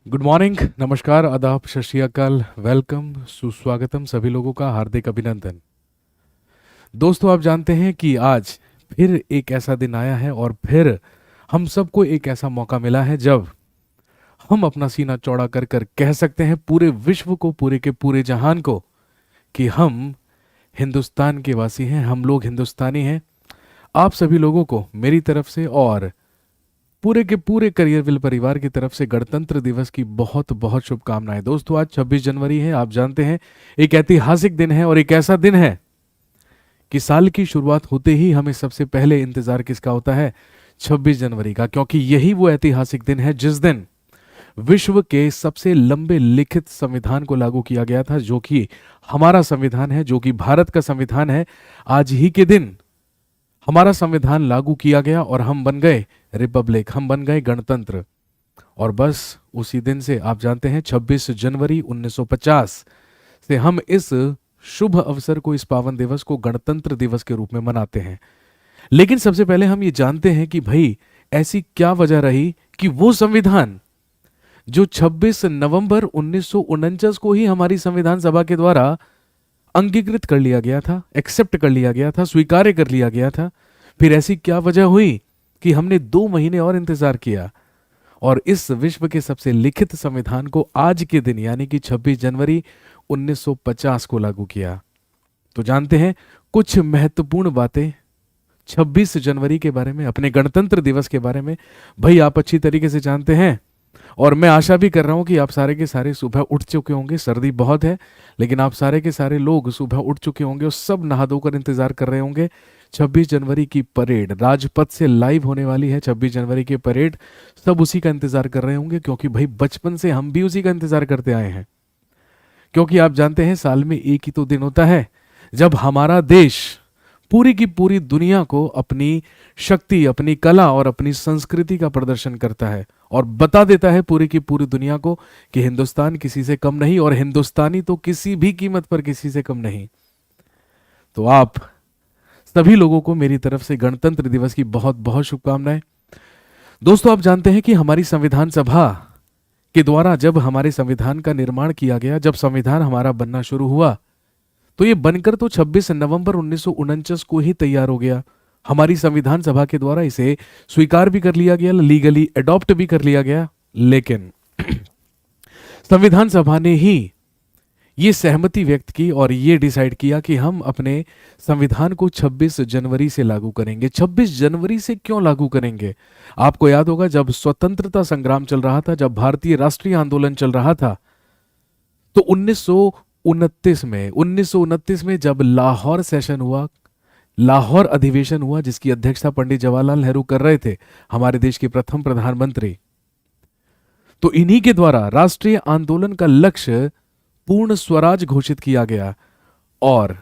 Good morning, नमस्कार, आदाब, सत श्री अकाल, वेलकम, सुस्वागतम सभी लोगों का हार्दिक अभिनंदन। दोस्तों, आप जानते हैं कि आज फिर एक ऐसा दिन आया है और फिर हम सबको एक ऐसा मौका मिला है जब हम अपना सीना चौड़ा कर कर कह सकते हैं पूरे विश्व को, पूरे के पूरे जहान को, कि हम हिंदुस्तान के वासी हैं, हम लोग हिंदुस्तानी हैं। आप सभी लोगों को मेरी तरफ से और पूरे के पूरे करियरविल परिवार की तरफ से गणतंत्र दिवस की बहुत बहुत शुभकामनाएं। दोस्तों, आज 26 जनवरी है, आप जानते हैं एक ऐतिहासिक दिन है और एक ऐसा दिन है कि साल की शुरुआत होते ही हमें सबसे पहले इंतजार किसका होता है? 26 जनवरी का, क्योंकि यही वो ऐतिहासिक दिन है जिस दिन विश्व के सबसे लंबे लिखित संविधान को लागू किया गया था, जो कि हमारा संविधान है, जो कि भारत का संविधान है। आज ही के दिन हमारा संविधान लागू किया गया और हम बन गए रिपब्लिक, हम बन गए गणतंत्र। और बस उसी दिन से आप जानते हैं 26 जनवरी 1950 से हम इस शुभ अवसर को, इस पावन दिवस को गणतंत्र दिवस के रूप में मनाते हैं। लेकिन सबसे पहले हम ये जानते हैं कि भाई ऐसी क्या वजह रही कि वो संविधान जो 26 नवंबर 1949 को ही हमारी संविधान सभा के द्वारा अंगीकृत कर लिया गया था, एक्सेप्ट कर लिया गया था, स्वीकार्य कर लिया गया था, फिर ऐसी क्या वजह हुई कि हमने 2 महीने और इंतजार किया और इस विश्व के सबसे लिखित संविधान को आज के दिन यानी कि 26 जनवरी 1950 को लागू किया? तो जानते हैं कुछ महत्वपूर्ण बातें 26 जनवरी के बारे में, अपने गणतंत्र दिवस के बारे में। भाई आप अच्छी तरीके से जानते हैं और मैं आशा भी कर रहा हूं कि आप सारे के सारे सुबह उठ चुके होंगे। सर्दी बहुत है लेकिन आप सारे के सारे लोग सुबह उठ चुके होंगे और सब नहा धोकर इंतजार कर रहे होंगे 26 जनवरी की परेड राजपथ से लाइव होने वाली है। 26 जनवरी की परेड, सब उसी का इंतजार कर रहे होंगे क्योंकि भाई बचपन से हम भी उसी का इंतजार करते आए हैं। क्योंकि आप जानते हैं साल में एक ही तो दिन होता है जब हमारा देश पूरी की पूरी दुनिया को अपनी शक्ति, अपनी कला और अपनी संस्कृति का प्रदर्शन करता है और बता देता है पूरी की पूरी दुनिया को कि हिंदुस्तान किसी से कम नहीं और हिंदुस्तानी तो किसी भी कीमत पर किसी से कम नहीं। तो आप सभी लोगों को मेरी तरफ से गणतंत्र दिवस की बहुत बहुत शुभकामनाएं। दोस्तों, आप जानते हैं कि हमारी संविधान सभा के द्वारा जब हमारे संविधान का निर्माण किया गया, जब संविधान हमारा बनना शुरू हुआ, तो ये बनकर तो 26 नवंबर 1949 को ही तैयार हो गया। हमारी संविधान सभा के द्वारा इसे स्वीकार भी कर लिया गया, लीगली अडॉप्ट भी कर लिया गया। लेकिन संविधान सभा ने ही ये सहमति व्यक्त की और ये डिसाइड किया कि हम अपने संविधान को 26 जनवरी से लागू करेंगे। 26 जनवरी से क्यों लागू करेंगे? आपको याद होगा जब स्वतंत्रता संग्राम चल रहा था, जब भारतीय राष्ट्रीय आंदोलन चल रहा था, तो 1929 में जब लाहौर सेशन हुआ, लाहौर अधिवेशन हुआ, जिसकी अध्यक्षता पंडित जवाहरलाल नेहरू कर रहे थे, हमारे देश के प्रथम प्रधानमंत्री, तो इन्हीं के द्वारा राष्ट्रीय आंदोलन का लक्ष्य पूर्ण स्वराज घोषित किया गया और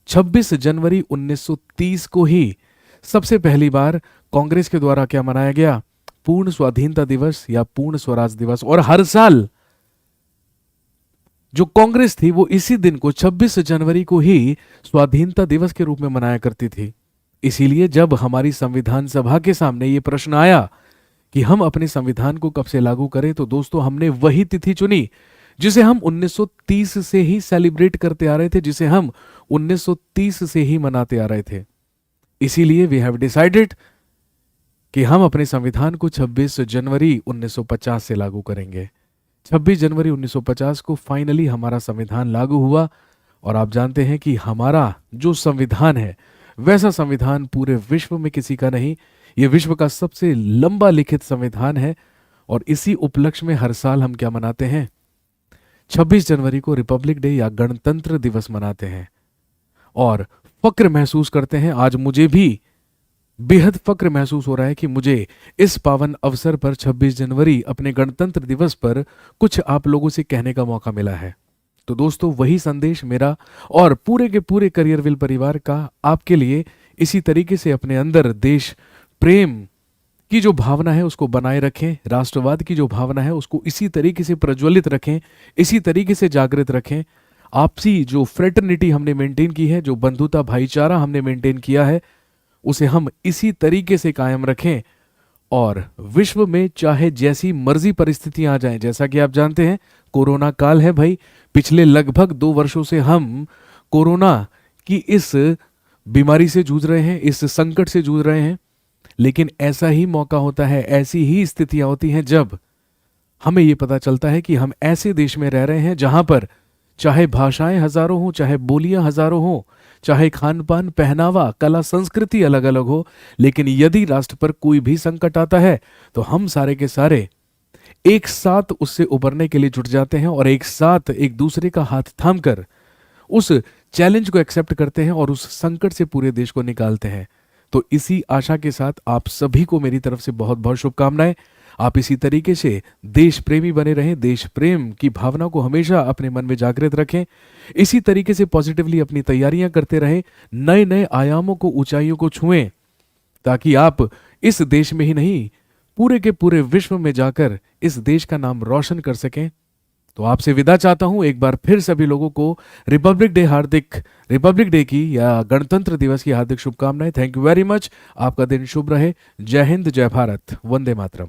26 जनवरी 1930 को ही सबसे पहली बार कांग्रेस के द्वारा क्या मनाया गया? पूर्ण स्वाधीनता दिवस या पूर्ण स्वराज दिवस। और हर साल जो कांग्रेस थी वो इसी दिन को 26 जनवरी को ही स्वाधीनता दिवस के रूप में मनाया करती थी। इसीलिए जब हमारी संविधान सभा के सामने ये प्रश्न आया कि हम अपने संविधान को कब से लागू करें, तो दोस्तों हमने वही तिथि चुनी जिसे हम 1930 से ही सेलिब्रेट करते आ रहे थे, जिसे हम 1930 से ही मनाते आ रहे थे। इसीलिए वी हैव डिसाइडेड कि हम अपने संविधान को 26 जनवरी 1950 से लागू करेंगे। 26 जनवरी 1950 को फाइनली हमारा संविधान लागू हुआ और आप जानते हैं कि हमारा जो संविधान है वैसा संविधान पूरे विश्व में किसी का नहीं। ये विश्व का सबसे लंबा लिखित संविधान है और इसी उपलक्ष्य में हर साल हम क्या मनाते हैं? 26 जनवरी को रिपब्लिक डे या गणतंत्र दिवस मनाते हैं और फक्र महसूस करते हैं। आज मुझे भी बेहद फक्र महसूस हो रहा है कि मुझे इस पावन अवसर पर 26 जनवरी अपने गणतंत्र दिवस पर कुछ आप लोगों से कहने का मौका मिला है। तो दोस्तों वही संदेश मेरा और पूरे के पूरे करियरविल परिवार का आपके लिए, इसी तरीके से अपने अंदर देश प्रेम की जो भावना है उसको बनाए रखें, राष्ट्रवाद की जो भावना है उसको इसी तरीके से प्रज्वलित रखें, इसी तरीके से जागृत रखें। आपसी जो फ्रेटर्निटी हमने मेंटेन की है, जो बंधुता भाईचारा हमने मेंटेन किया है, उसे हम इसी तरीके से कायम रखें और विश्व में चाहे जैसी मर्जी परिस्थितियां आ जाएं, जैसा कि आप जानते हैं कोरोना काल है भाई। पिछले लगभग 2 वर्षों से हम कोरोना की इस बीमारी से जूझ रहे हैं, इस संकट से जूझ रहे हैं। लेकिन ऐसा ही मौका होता है, ऐसी ही स्थितियां होती हैं जब हमें ये पता चलता है कि हम ऐसे देश में रह रहे हैं जहां पर चाहे भाषाएं हजारों हों, चाहे बोलियां हजारों हों, चाहे खान पान, पहनावा, कला, संस्कृति अलग अलग हो, लेकिन यदि राष्ट्र पर कोई भी संकट आता है तो हम सारे के सारे एक साथ उससे उबरने के लिए जुट जाते हैं और एक साथ एक दूसरे का हाथ थामकर उस चैलेंज को एक्सेप्ट करते हैं और उस संकट से पूरे देश को निकालते हैं। तो इसी आशा के साथ आप सभी को मेरी तरफ से बहुत बहुत शुभकामनाएं। आप इसी तरीके से देश प्रेमी बने रहें, देश प्रेम की भावना को हमेशा अपने मन में जागृत रखें, इसी तरीके से पॉजिटिवली अपनी तैयारियां करते रहें, नए नए आयामों को, ऊंचाइयों को छुएं, ताकि आप इस देश में ही नहीं पूरे के पूरे विश्व में जाकर इस देश का नाम रोशन कर सकें। तो आपसे विदा चाहता हूं एक बार फिर सभी लोगों को रिपब्लिक डे की या गणतंत्र दिवस की हार्दिक शुभकामनाएं। Thank you very much. आपका दिन शुभ रहे। जय हिंद, जय भारत, वंदे मातरम।